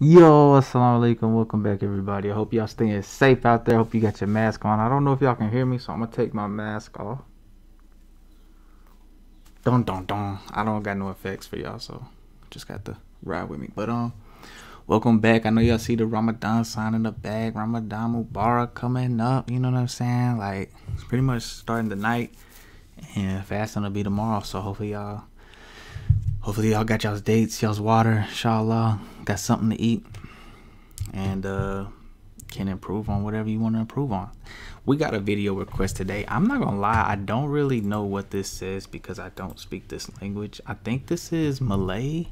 Yo, assalamu alaikum. Welcome back, everybody. I hope y'all staying safe out there. Hope you got your mask on. I don't know if y'all can hear me, so I'm gonna take my mask off. Dun dun dun. I don't got no effects for y'all, so just got to ride with me. But welcome back. I know y'all see the Ramadan sign in the back. Ramadan Mubarak coming up. You know what I'm saying? Like, it's pretty much starting tonight, and fasting will be tomorrow. So hopefully y'all got y'all's dates, y'all's water, inshallah, got something to eat, and can improve on whatever you want to improve on. We got a video request today. I'm not gonna lie, I don't really know what this says because I don't speak this language. I think this is Malay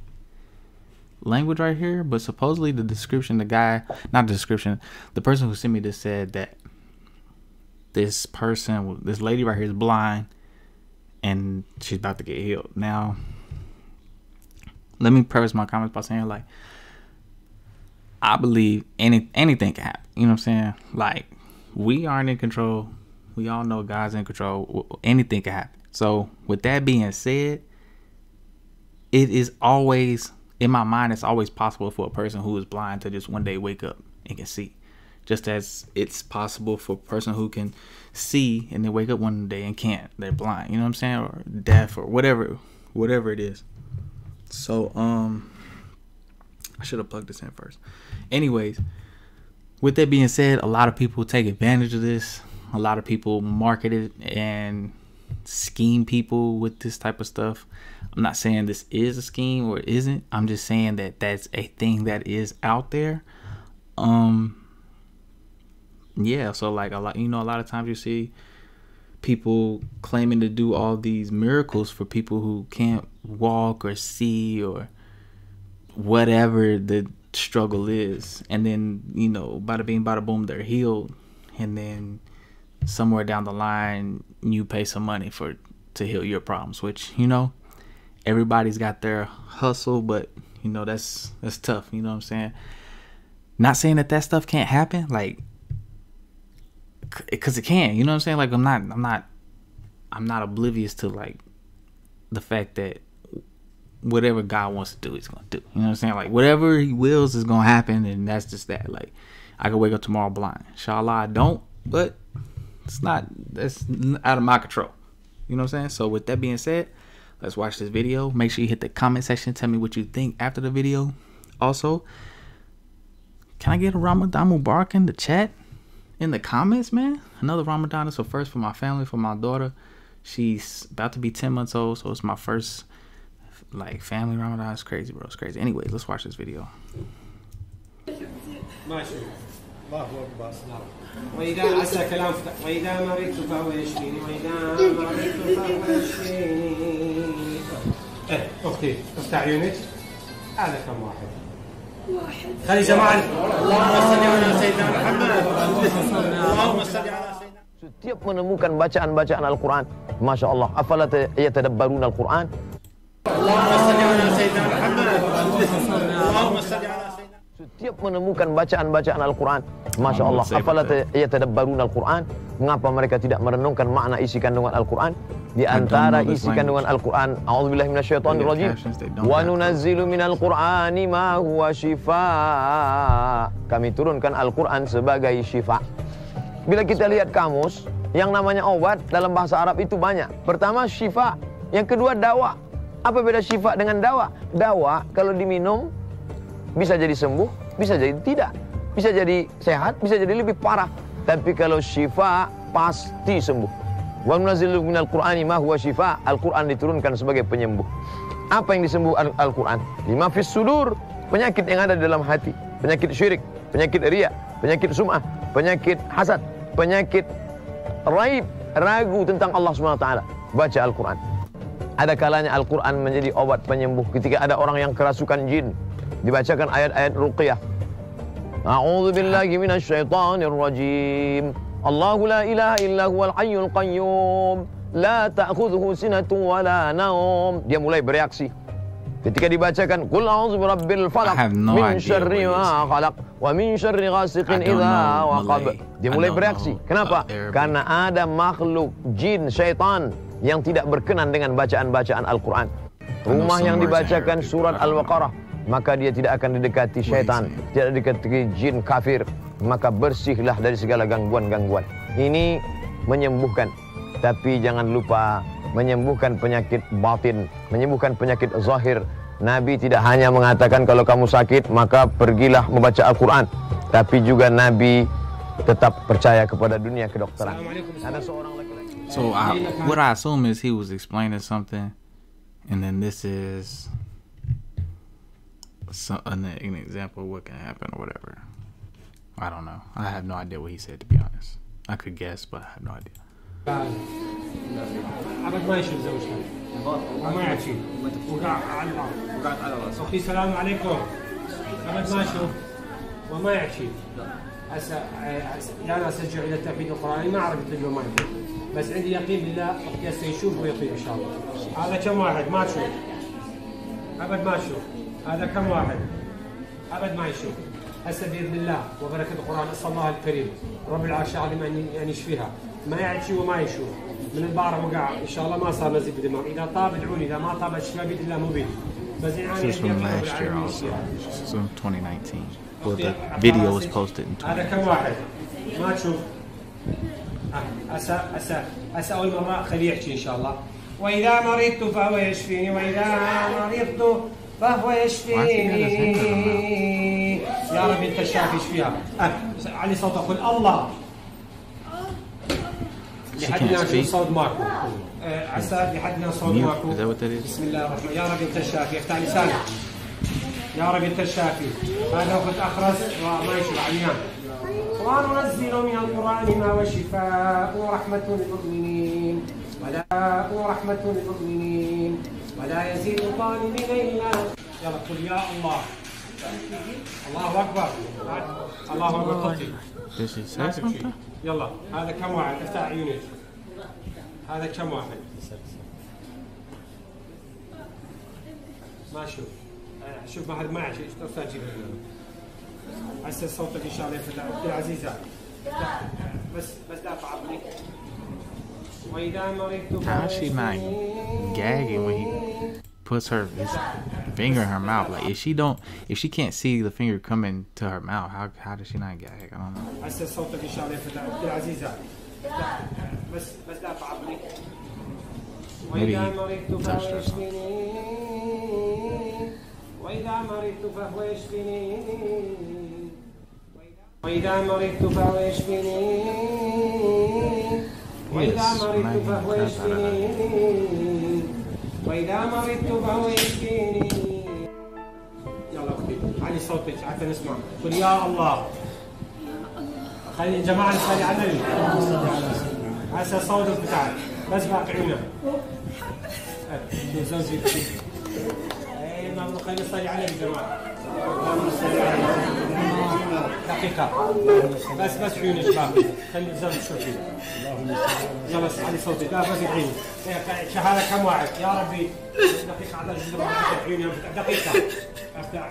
language right here, but supposedly the description, the person who sent me this said that this lady right here is blind and she's about to get healed. Now, let me preface my comments by saying, like, I believe anything can happen. You know what I'm saying? Like, we aren't in control. We all know God's in control. Anything can happen. So, with that being said, it is always, in my mind, it's always possible for a person who is blind to just one day wake up and can see. Just as it's possible for a person who can see and then wake up one day and can't. They're blind. You know what I'm saying? Or deaf or whatever it is. So, I should have plugged this in first. Anyways, with that being said, a lot of people take advantage of this. A lot of people market it and scheme people with this type of stuff. I'm not saying this is a scheme or isn't. I'm just saying that that's a thing that is out there. Yeah, so like a lot of times you see people claiming to do all these miracles for people who can't walk or see or whatever the struggle is, and then, you know, bada bing bada boom, they're healed, and then somewhere down the line you pay some money to heal your problems, which, you know, everybody's got their hustle, but you know, that's tough. You know what I'm saying? Not saying that stuff can't happen, like, because it can. You know what I'm saying? Like, I'm not oblivious to, like, the fact that whatever God wants to do, he's gonna do. You know what I'm saying? Like, whatever he wills is gonna happen, and that's just that. Like, I could wake up tomorrow blind. Inshallah I don't, but that's out of my control. You know what I'm saying? So with that being said, let's watch this video. Make sure you hit the comment section, tell me what you think after the video. Also, can I get a Ramadan Mubarak in the chat, in the comments, man? Another Ramadan is for first for my family, for my daughter. She's about to be 10 months old, so it's my first, like, family Ramadan. It's crazy, bro. It's crazy. Anyways, let's watch this video. وإذا عسى كلام وإذا مرضت فهو يشفيني وإذا مرضت فهو يشفيني. أختي افتح عيونك. هذا كم واحد خلي جماعة. اللهم صل على سيدنا محمد. اللهم صل على سيدنا. Setiap menemukan bacaan-bacaan Al-Quran, Masya Allah, afala yatadabbarun Al-Quran. Allahumma salli ala sayyidina Muhammad. Allahumma salli ala sayyidina. Setiap menemukan bacaan-bacaan Al-Quran, Masya Allah, afala yatadabbarun Al-Quran. Mengapa mereka tidak merenungkan makna isi kandungan Al-Quran? Di antara isi kandungan Al-Quran, a'udzubillahi minasyaitonirrajim, wa nunazzilu minal Qur'ani ma huwa shifa. Kami turunkan Al-Quran sebagai syifa. Bila kita lihat kamus, yang namanya obat dalam bahasa Arab itu banyak. Pertama syifa, yang kedua dawa. Apa beda syifa dengan dawa? Dawa kalau diminum bisa jadi sembuh, bisa jadi tidak. Bisa jadi sehat, bisa jadi lebih parah. Tapi kalau syifa pasti sembuh. Wa nunazzilu minal Qur'ani ma huwa syifa. Al-Quran diturunkan sebagai penyembuh. Apa yang disembuh Al-Quran? Lima fis sudur, penyakit yang ada di dalam hati. Penyakit syirik, penyakit riya, penyakit sum'ah, penyakit hasad, penyakit raib, ragu tentang Allah SWT. Baca Al-Quran. Ada kalanya Al-Quran menjadi obat penyembuh ketika ada orang yang kerasukan jin, dibacakan ayat-ayat ruqyah. A'udzu billahi minasyaitonir rajim. Allahu la ilaha illa huwal hayyul qayyum. La ta'khudhuhu sinatun wa la naum. Dia mulai bereaksi. Ketika dibacakan Qul a'udzu birabbil falaq min syarri ma khalaq wa min syarri ghasiqin idza waqab. Dia mulai bereaksi. Kenapa? Karena ada makhluk jin, syaitan yang tidak berkenan dengan bacaan-bacaan Al-Quran. Rumah yang dibacakan surat Al-Baqarah maka dia tidak akan didekati syaitan, tidak didekati jin kafir, maka bersihlah dari segala gangguan-gangguan. Ini menyembuhkan, tapi jangan lupa menyembuhkan penyakit batin, menyembuhkan penyakit zahir. Nabi tidak hanya mengatakan kalau kamu sakit maka pergilah membaca Al-Quran, tapi juga Nabi tetap percaya kepada dunia kedokteran. Ada seorang laki-laki. So what I assume is he was explaining something, and then this is an example of what can happen or whatever. I don't know. I have no idea what he said, to be honest. I could guess, but I have no idea. أبد ما يشوف زوجته وما يحكي وقعت على راسه. أختي السلام عليكم. أبد ما يشوف وما يحكي. هسه أنا أسجل إلى التوحيد القرآني ما عرفت إنه ما يحكي، بس عندي يقين بالله أختي هسه يشوف ويطيب إن شاء الله. هذا كم واحد ما تشوف؟ أبد ما يشوف. هذا كم واحد؟ أبد ما يشوف. هسه بإذن الله وبركة القرآن أسأل الله الكريم رب العرش العظيم أن يشفيها. ما يعشي وما يشوف. من البارة وقع إن شاء الله ما صار نزيف دماغ. إذا طاب ادعوني، إذا ما طاب الشفاء بإذن الله مبين. بس This is from last year also. This is from 2019. Well, the video was posted in 2019. هذا كم واحد؟ ما تشوف؟ أسا أول مرة خليه يحكي إن شاء الله. وإذا مرضت فهو يشفيني، وإذا مرضت فهو يشفيني. يا رب أنت الشافي اشفيها. علي صوتك قل الله. لحدنا الصوت ماكو. عسى لحدنا الصوت ماكو. بسم الله الرحمن. يا رب أنت الشافي. افتح لسانك. يا رب أنت الشافي. هذا أخت أخرس وما يشبع عيان. وننزل من القرآن ما هو شفاء ورحمة للمؤمنين ورحمة للمؤمنين ولا يزيد الظالمين إلا. يلا قل يا الله. الله أكبر. الله أكبر. تطي. يلا هذا كم واحد؟ افتح عيونك. هذا كم واحد؟ ما شوف. شوف ما حد معي شيء استاذ. هسه صوتك ان شاء الله يفتح. اختي العزيزه بس لا تعبني. واذا مرضت How is she not gagging when he puts his finger in her mouth? Like if she can't see the finger coming to her mouth, how does she not gag? I don't know. هسه صوتك ان شاء الله يفتح. اختي العزيزه بس لا تعبني. واذا مرضت فهو يشفيني. وإذا مرضت فهو يشفيني. وإذا مرضت فهو يشفيني. وإذا مرضت فهو يشفيني. وإذا مرضت فهو يشفيني. يلا أختي علي صوتك حتى نسمع. قل يا الله. خلي الجماعة نصلي على النبي. هسه صوتك بتاعك بس باقي عيونك. شو زوجي خلينا نصلي عليه يا جماعه. دقيقه بس عيوني باقي. خلي الزوج يشوف. يلا علي صوتي. لا بس عيوني. شهاده كم واحد؟ يا ربي دقيقه على عيوني. دقيقه افتح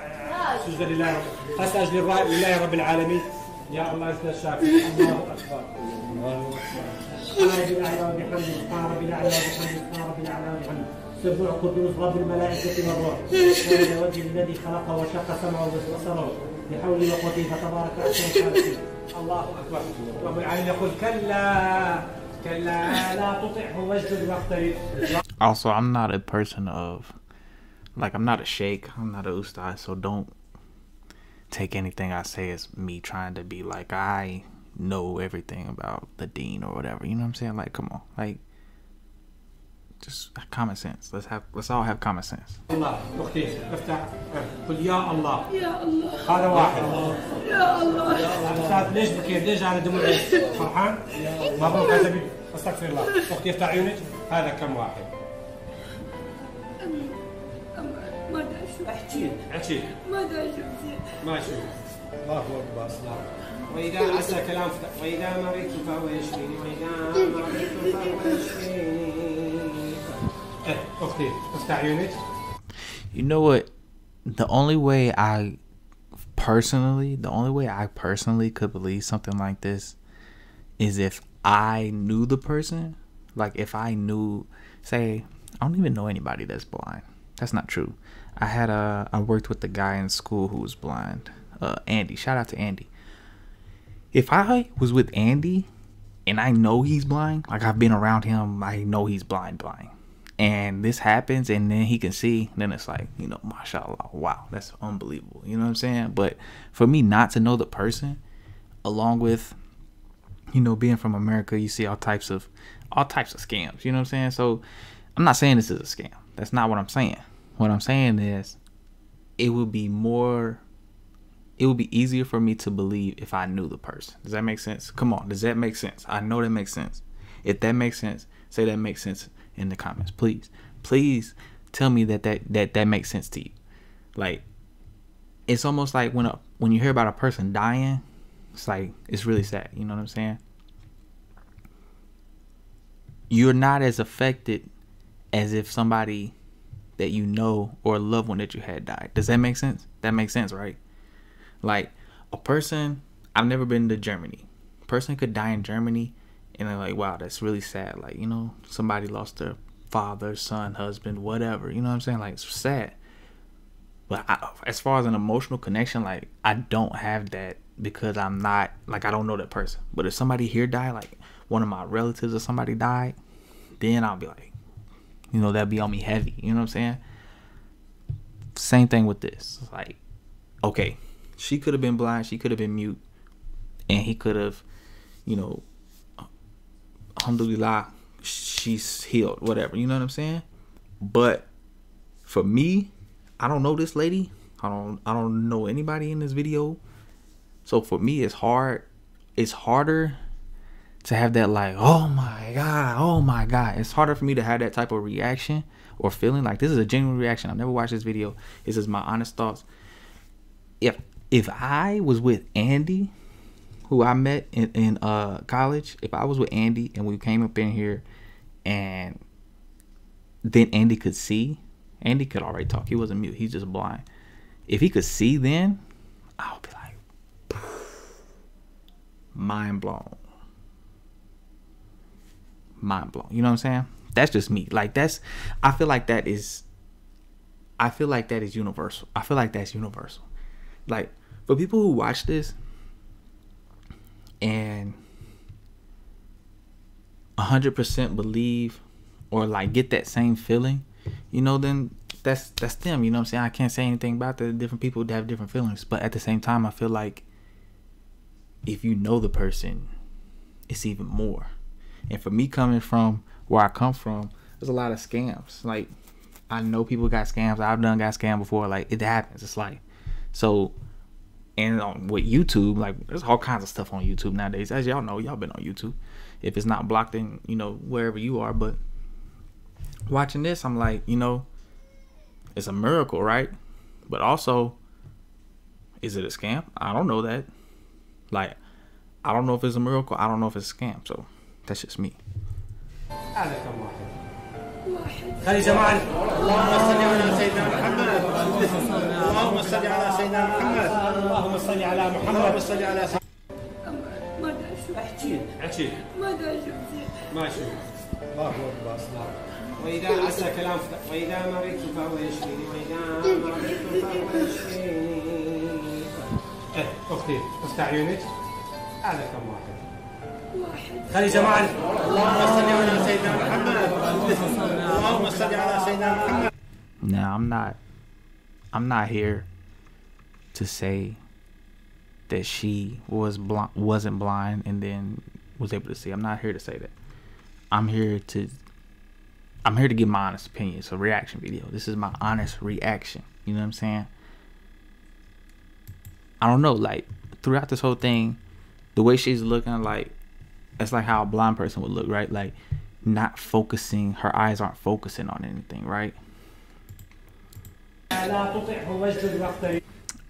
سجد لله. اسجد لله رب العالمين. يا الله انت الشافي. الله اكبر. الله اكبر. رب الاعلى وبحمده. رب الاعلى وبحمده. رب الاعلى وبحمده. سبح قدوس رب الملائكة والروح. وإلى وجه الذي خلقه وشق سمعه وبصره بحول وقوته فتبارك أحسن الخالقين. الله أكبر. رب العالمين يقول كلا لا تطعه واسجد واقترب. Also, I'm not a person of, like, I'm not a sheikh, I'm not a ustad, so don't take anything I say as me trying to be like I know everything about the deen or whatever. You know what I'm saying? Like, come on, like. Just common sense. Let's all have common sense. الله أختي افتح. قل يا الله. يا الله. هذا واحد. يا الله. أستاذ ليش بكيت؟ ليش على دموع فرحان؟ مبروك. هذا استغفر الله. أختي افتح عيونك. هذا كم واحد؟ ما ادري اشوف. احكي. ما ادري اشوف. ما اشوف. الله اكبر. وإذا عسى كلام وإذا مرضت فهو يشفيني. وإذا مرضت فهو يشفيني. أختي افتح عيونك. You know what? The only way I personally could believe something like this is if I knew the person. Like if I knew, say, I don't even know anybody that's blind. That's not true. I worked with the guy in school who was blind. Andy. Shout out to Andy. If I was with Andy and I know he's blind, like I've been around him, I know he's blind, and this happens and then he can see, then it's like, you know, mashallah, wow, that's unbelievable. You know what I'm saying? But for me not to know the person, along with, you know, being from America, you see all types of scams, you know what I'm saying? So I'm not saying this is a scam. That's not what I'm saying. What I'm saying is it would be easier for me to believe if I knew the person. Does that make sense? Come on, does that make sense? I know that makes sense. If that makes sense, say that makes sense in the comments, please. Please tell me that makes sense to you. Like, it's almost like when you hear about a person dying, it's like, it's really sad. You know what I'm saying? You're not as affected as if somebody that you know or a loved one that you had died. Does that make sense? That makes sense, right? Like, a person, I've never been to Germany. A person could die in Germany and they're like, wow, that's really sad. Like, you know, somebody lost their father, son, husband, whatever. You know what I'm saying? Like, it's sad. But as far as an emotional connection, like, I don't have that because I'm not, like, I don't know that person. But if somebody here died, like one of my relatives or somebody died, then I'll be like, you know, that'd be on me heavy. You know what I'm saying? Same thing with this. Like, okay, she could have been blind, she could have been mute, and he could have, you know, alhamdulillah, she's healed, whatever. You know what I'm saying? But for me, I don't know this lady. I don't know anybody in this video. So for me, it's hard. It's harder to have that, like, oh my God. It's harder for me to have that type of reaction or feeling. Like, this is a genuine reaction. I've never watched this video. This is my honest thoughts. If I was with Andy, who I met in college, if I was with Andy and we came up in here and then Andy could see, Andy could already talk. He wasn't mute. He's just blind. If he could see then, I'll be like, mind blown. Mind blown. You know what I'm saying? That's just me. Like, I feel like that is universal. I feel like that's universal. Like, for people who watch this and 100% believe or like get that same feeling, you know, then that's them. You know what I'm saying? I can't say anything about the different people that have different feelings, but at the same time, I feel like if you know the person, it's even more. And for me, coming from where I come from, there's a lot of scams. Like, I know people got scams. I've got scammed before. Like, it happens. It's like, so, and with YouTube, like, there's all kinds of stuff on YouTube nowadays. As y'all know, y'all been on YouTube. If it's not blocked in, you know, wherever you are. But watching this, I'm like, you know, it's a miracle, right? But also, is it a scam? I don't know that. Like, I don't know if it's a miracle. I don't know if it's a scam. So that's just me. هذا كم واحد؟ خلي جماعة. اللهم صل على سيدنا محمد. اللهم صل على سيدنا محمد. اللهم صل على محمد. اللهم صل على سيدنا. ماذا أشوف؟ احكي. ماذا أشوف؟ ما أشوف. الله أكبر. وإذا عسى كلام وإذا مرضت فهو يشفيني وإذا مرضت فهو يشفيني. أختي افتح عيونك. هذا كم واحد؟ خلي جماعة. اللهم صل على سيدنا محمد. اللهم صل على سيدنا محمد. Now, I'm not here to say that she wasn't blind and then was able to see. I'm not here to say that. I'm here to give my honest opinion. It's a reaction video. This is my honest reaction. You know what I'm saying? I don't know, like, throughout this whole thing, the way she's looking, like, that's like how a blind person would look, right? Like, not focusing, her eyes aren't focusing on anything, right? I'm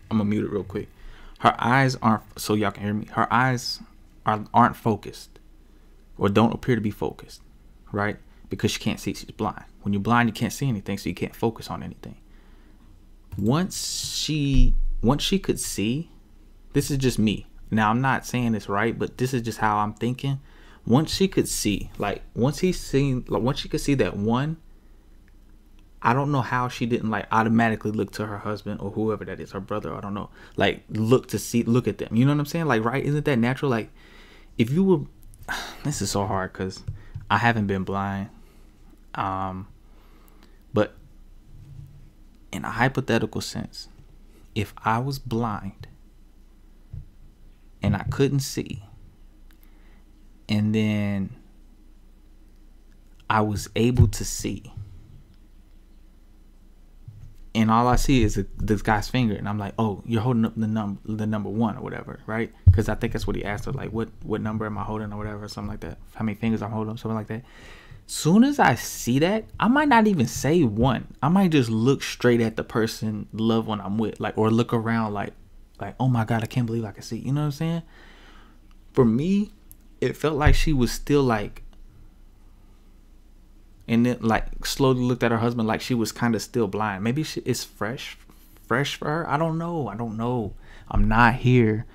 gonna mute it real quick. Her eyes aren't, so y'all can hear me, her eyes aren't focused or don't appear to be focused, right? Because she can't see, she's blind. When you're blind, you can't see anything, so you can't focus on anything. Once she could see, this is just me. Now, I'm not saying it's right, but this is just how I'm thinking. Once she could see, like, once she could see that one, I don't know how she didn't like automatically look to her husband or whoever that is, her brother, I don't know, like look at them. You know what I'm saying? Like, right? Isn't that natural? Like, if you were, this is so hard because I haven't been blind, but in a hypothetical sense, if I was blind and I couldn't see, and then I was able to see, and all I see is this guy's finger, and I'm like, oh, you're holding up the number 1 or whatever, right? Because I think that's what he asked her, like, what number am I holding or whatever, or something like that. How many fingers I'm holding, something like that. Soon as I see that, I might not even say 1. I might just look straight at the person, the loved one I'm with, like, or look around like, oh my God, I can't believe I can see. You know what I'm saying? For me, it felt like she was still like, and then like slowly looked at her husband like she was kind of still blind. Maybe it's fresh for her. I don't know. I'm not here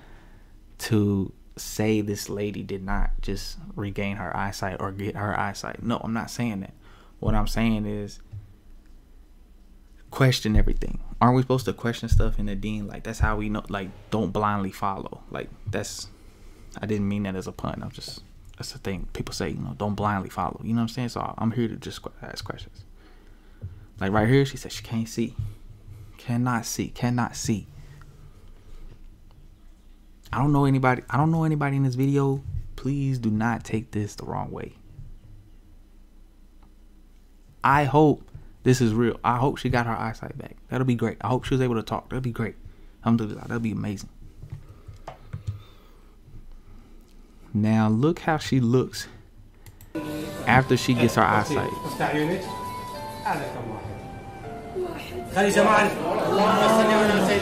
to say this lady did not just regain her eyesight or get her eyesight. No, I'm not saying that. What I'm saying is question everything. Aren't we supposed to question stuff in the deen? Like, that's how we know, like, don't blindly follow. Like, I didn't mean that as a pun. That's the thing people say, don't blindly follow. You know what I'm saying? So I'm here to just ask questions. Like right here, she said she can't see. Cannot see. I don't know anybody in this video. Please do not take this the wrong way. I hope this is real. I hope she got her eyesight back. That'll be great. I hope she was able to talk. That'll be great. Alhamdulillah. That'll be amazing. Now look how she looks after she gets her eyesight.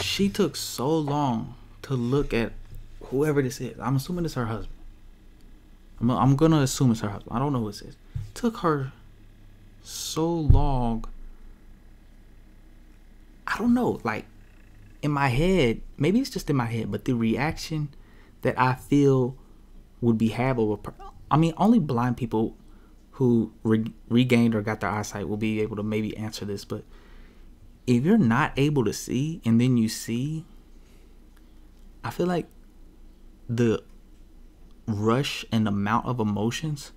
She took so long to look at whoever this is. I'm assuming it's her husband. I'm gonna assume it's her husband. I don't know who this is. It took her so long. I don't know, like in my head, maybe it's just in my head, but the reaction that I feel would be only blind people who regained or got their eyesight will be able to maybe answer this. But if you're not able to see and then you see, I feel like the rush and amount of emotions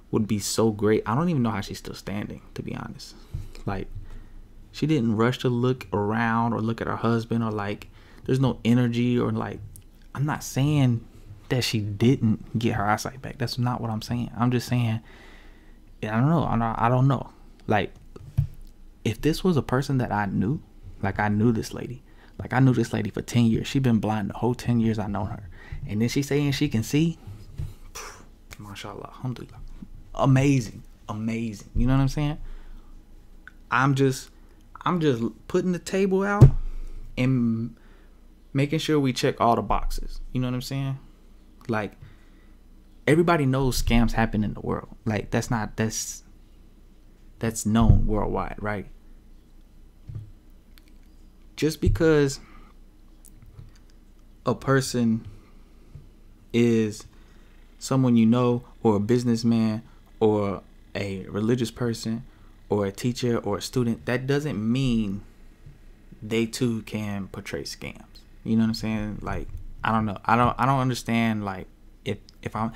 would be so great. I don't even know how she's still standing, to be honest. Like, she didn't rush to look around or look at her husband, or like there's no energy, or like, I'm not saying that she didn't get her eyesight back. That's not what I'm saying. I'm just saying, I don't know. Like, if this was a person that I knew, like I knew this lady for 10 years. She's been blind the whole 10 years I known her. And then she's saying she can see. MashaAllah, alhamdulillah. Amazing. You know what I'm saying? I'm just putting the table out and making sure we check all the boxes. You know what I'm saying? Like, everybody knows scams happen in the world. Like, that's known worldwide, right? Just because a person is someone you know, or a businessman, or a religious person, or a teacher, or a student, that doesn't mean they too can portray scams. You know what I'm saying? Like, I don't know. I don't understand. Like, if I'm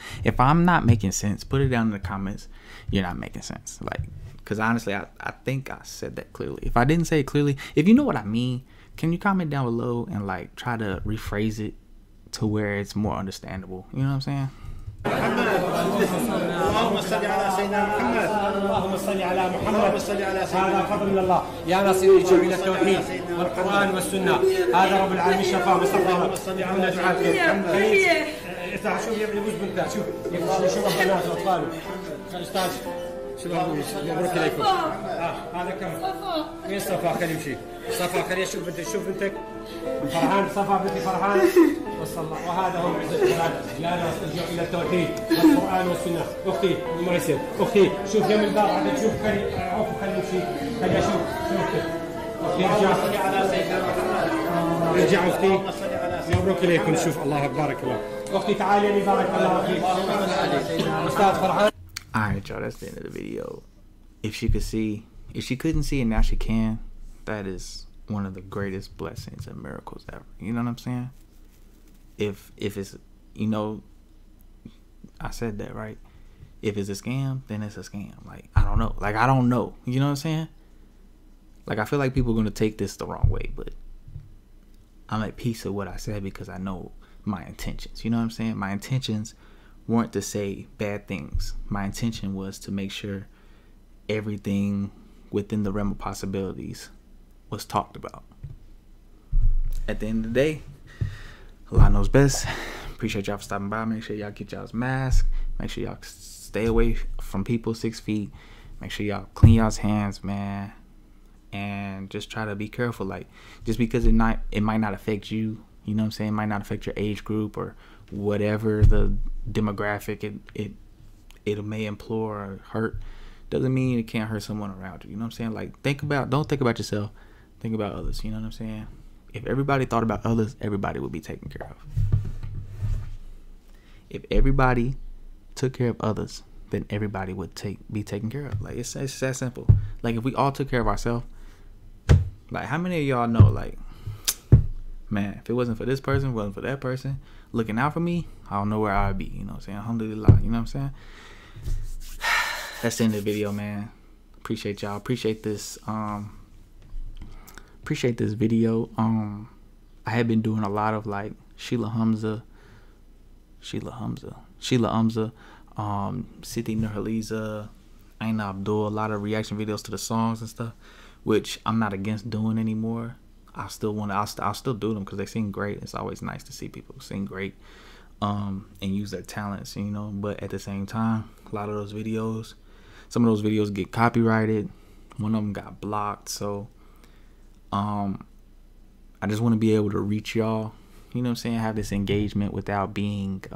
not making sense, put it down in the comments. You're not making sense. Like, because honestly, I think I said that clearly. If I didn't say it clearly, if you know what I mean, can you comment down below and like try to rephrase it to where it's more understandable? You know what I'm saying? اللهم صل على سيدنا محمد. اللهم صل على محمد. اللهم صل على سيدنا محمد. هذا فضل من الله. يا ناصر الجمع الى التوحيد والقران والسنه. هذا رب العالمين شفاه مصطفى. صل على دعاء شوف يبوس بنته. شوف بنات اطفاله. استاذ شو اقول؟ مبروك عليكم. هذا كم؟ وين صفا؟ خليه يمشي. صفا خليه شوف بنتك. فرحان صفا بنتي فرحان. وهذا هو عز القرآن. لا نرجع الى التوحيد والقران والسنه. اختي ما يصير. اختي شوف يم الباب عاد تشوف خلي عفوا خليه يمشي. خليه يشوف. اختي ارجع على سيدنا محمد. ارجع اختي. مبروك عليكم. شوف الله بارك الله. اختي تعالي بارك الله فيك. استاذ فرحان. Alright, y'all, that's the end of the video. If she could see, if she couldn't see it, now she can. That is one of the greatest blessings and miracles ever. You know what I'm saying? If it's, you know, I said that, right? If it's a scam, then it's a scam. Like, I don't know. Like, I don't know. You know what I'm saying? Like, I feel like people are going to take this the wrong way, but I'm at peace with what I said because I know my intentions. You know what I'm saying? My intentions weren't to say bad things. My intention was to make sure everything within the realm of possibilities was talked about. At the end of the day, Allah knows best. Appreciate y'all for stopping by. Make sure y'all get y'all's mask. Make sure y'all stay away from people 6 feet. Make sure y'all clean y'all's hands, man. And just try to be careful. Like, just because it might not affect you, you know what I'm saying? It might not affect your age group or whatever the demographic it may implore or hurt, doesn't mean it can't hurt someone around you. You know what I'm saying? Like, don't think about yourself. Think about others. You know what I'm saying? If everybody thought about others, everybody would be taken care of. If everybody took care of others, then everybody would be taken care of. Like, it's that simple. Like, if we all took care of ourselves, like, how many of y'all know, like, man, if it wasn't for this person, wasn't for that person looking out for me, I don't know where I'd be. You know what I'm saying? Alhamdulillah. You know what I'm saying? That's the end of the video, man. Appreciate y'all. Appreciate this video. I have been doing a lot of, like, Sheila Hamza, Siti Nurhaliza, Aina Abdul, a lot of reaction videos to the songs and stuff, which I'm not against doing anymore. I'll still do them because they sing great. It's always nice to see people sing great and use their talents, you know. But at the same time, a lot of those videos, some of those videos get copyrighted. One of them got blocked. So I just want to be able to reach y'all, you know what I'm saying, have this engagement without it,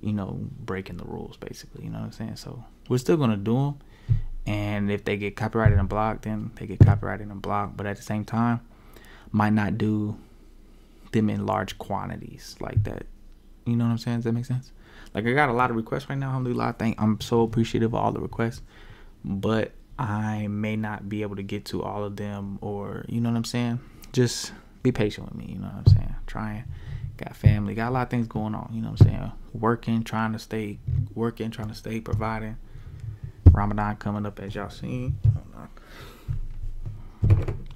you know, breaking the rules, basically. You know what I'm saying? So we're still gonna do them, and if they get copyrighted and blocked, then they get copyrighted and blocked. But at the same time, might not do them in large quantities like that. You know what I'm saying? Does that make sense? Like, I got a lot of requests right now. Alhamdulillah. I'm so appreciative of all the requests, but I may not be able to get to all of them, or, you know what I'm saying? Just be patient with me. You know what I'm saying? Trying. Got family, got a lot of things going on, you know what I'm saying? Working, trying to stay providing. Ramadan coming up, as y'all seen.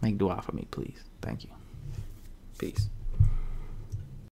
Make dua for me, please. Thank you. Peace.